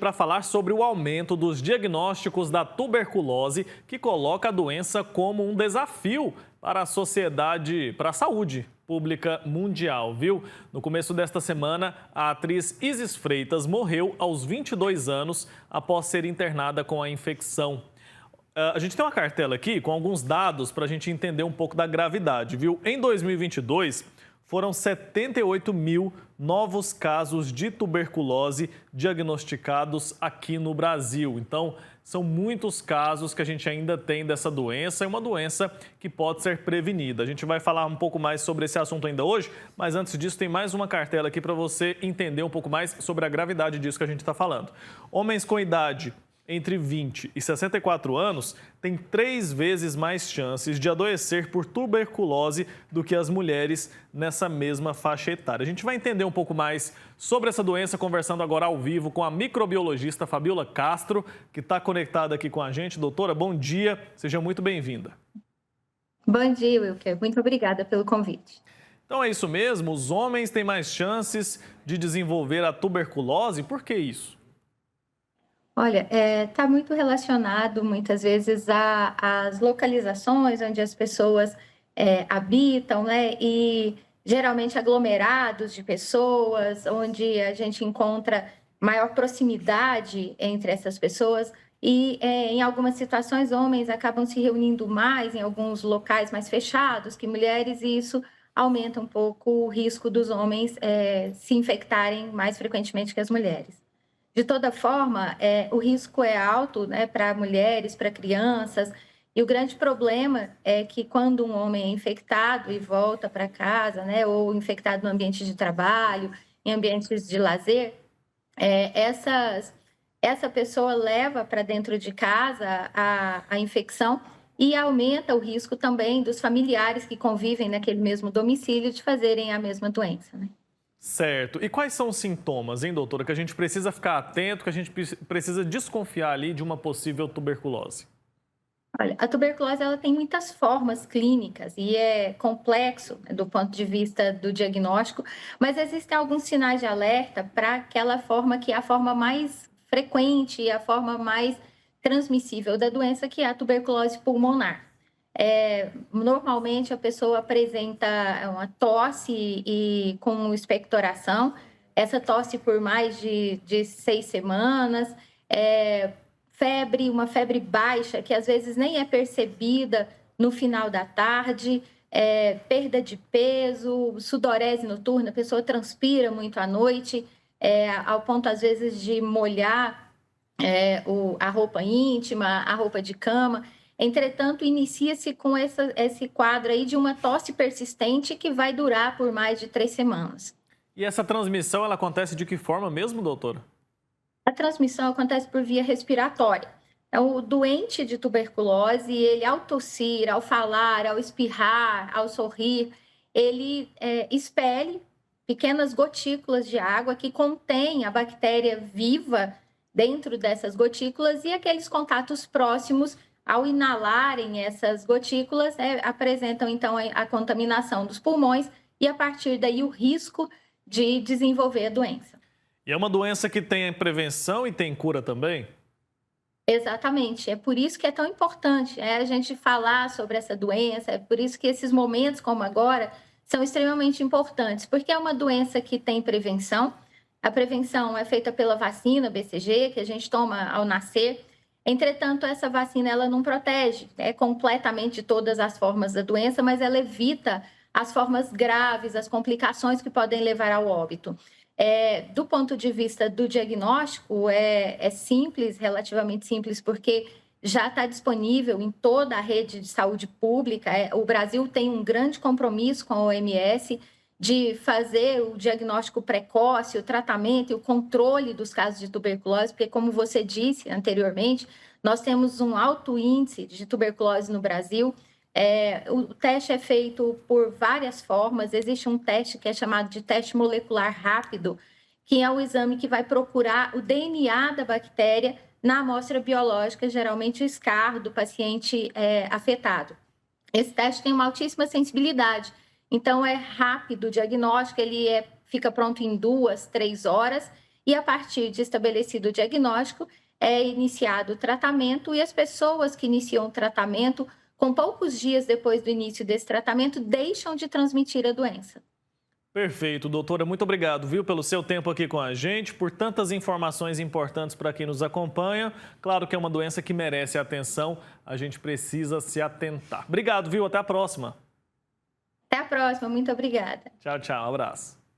para falar sobre o aumento dos diagnósticos da tuberculose, que coloca a doença como um desafio para a sociedade, para a saúde pública mundial, viu? No começo desta semana, a atriz Isis Freitas morreu aos 22 anos após ser internada com a infecção. A gente tem uma cartela aqui com alguns dados para a gente entender um pouco da gravidade, viu? Em 2022, foram 78 mil novos casos de tuberculose diagnosticados aqui no Brasil. Então, são muitos casos que a gente ainda tem dessa doença. É uma doença que pode ser prevenida. A gente vai falar um pouco mais sobre esse assunto ainda hoje, mas antes disso tem mais uma cartela aqui para você entender um pouco mais sobre a gravidade disso que a gente está falando. Homens com idade entre 20 e 64 anos têm 3 vezes mais chances de adoecer por tuberculose do que as mulheres nessa mesma faixa etária. A gente vai entender um pouco mais sobre essa doença conversando agora ao vivo com a microbiologista Fabiola Castro, que está conectada aqui com a gente. Doutora, bom dia, seja muito bem-vinda. Bom dia, Wilker. Muito obrigada pelo convite. Então é isso mesmo, os homens têm mais chances de desenvolver a tuberculose, por que isso? Olha, está muito relacionado muitas vezes às localizações onde as pessoas habitam, né? E geralmente aglomerados de pessoas, onde a gente encontra maior proximidade entre essas pessoas. E em algumas situações, homens acabam se reunindo mais em alguns locais mais fechados que mulheres, e isso aumenta um pouco o risco dos homens se infectarem mais frequentemente que as mulheres. De toda forma, o risco é alto, né, para mulheres, para crianças, e o grande problema é que quando um homem é infectado e volta para casa, né, ou infectado no ambiente de trabalho, em ambientes de lazer, essa pessoa leva para dentro de casa a infecção e aumenta o risco também dos familiares que convivem naquele mesmo domicílio de fazerem a mesma doença, né? Certo. E quais são os sintomas, hein, doutora, que a gente precisa ficar atento, que a gente precisa desconfiar ali de uma possível tuberculose? Olha, a tuberculose ela tem muitas formas clínicas e é complexo, né, do ponto de vista do diagnóstico, mas existem alguns sinais de alerta para aquela forma que é a forma mais frequente e a forma mais transmissível da doença, que é a tuberculose pulmonar. Normalmente a pessoa apresenta uma tosse e com expectoração, essa tosse por mais de 6 semanas, febre, uma febre baixa, que às vezes nem é percebida no final da tarde, perda de peso, sudorese noturna, a pessoa transpira muito à noite, ao ponto às vezes de molhar a roupa íntima, a roupa de cama. Entretanto, inicia-se com esse quadro aí de uma tosse persistente que vai durar por mais de 3 semanas. E essa transmissão, ela acontece de que forma mesmo, doutora? A transmissão acontece por via respiratória. Então, o doente de tuberculose, ele ao tossir, ao falar, ao espirrar, ao sorrir, ele expele pequenas gotículas de água que contém a bactéria viva dentro dessas gotículas, e aqueles contatos próximos, ao inalarem essas gotículas, apresentam então a contaminação dos pulmões e a partir daí o risco de desenvolver a doença. E é uma doença que tem prevenção e tem cura também? Exatamente, é por isso que é tão importante a gente falar sobre essa doença, é por isso que esses momentos como agora são extremamente importantes, porque é uma doença que tem prevenção. A prevenção é feita pela vacina BCG, que a gente toma ao nascer. Entretanto, essa vacina ela não protege completamente de todas as formas da doença, mas ela evita as formas graves, as complicações que podem levar ao óbito. Do ponto de vista do diagnóstico, é simples, relativamente simples, porque já está disponível em toda a rede de saúde pública. O Brasil tem um grande compromisso com a OMS de fazer o diagnóstico precoce, o tratamento e o controle dos casos de tuberculose, porque, como você disse anteriormente, nós temos um alto índice de tuberculose no Brasil. O teste é feito por várias formas. Existe um teste que é chamado de teste molecular rápido, que é o exame que vai procurar o DNA da bactéria na amostra biológica, geralmente o escarro do paciente afetado. Esse teste tem uma altíssima sensibilidade, então é rápido o diagnóstico, ele fica pronto em 2, 3 horas e a partir de estabelecido o diagnóstico, é iniciado o tratamento e as pessoas que iniciam o tratamento, com poucos dias depois do início desse tratamento, deixam de transmitir a doença. Perfeito, doutora. Muito obrigado, viu, pelo seu tempo aqui com a gente, por tantas informações importantes para quem nos acompanha. Claro que é uma doença que merece atenção, a gente precisa se atentar. Obrigado, viu? Até a próxima. Até a próxima, muito obrigada. Tchau, tchau. Um abraço.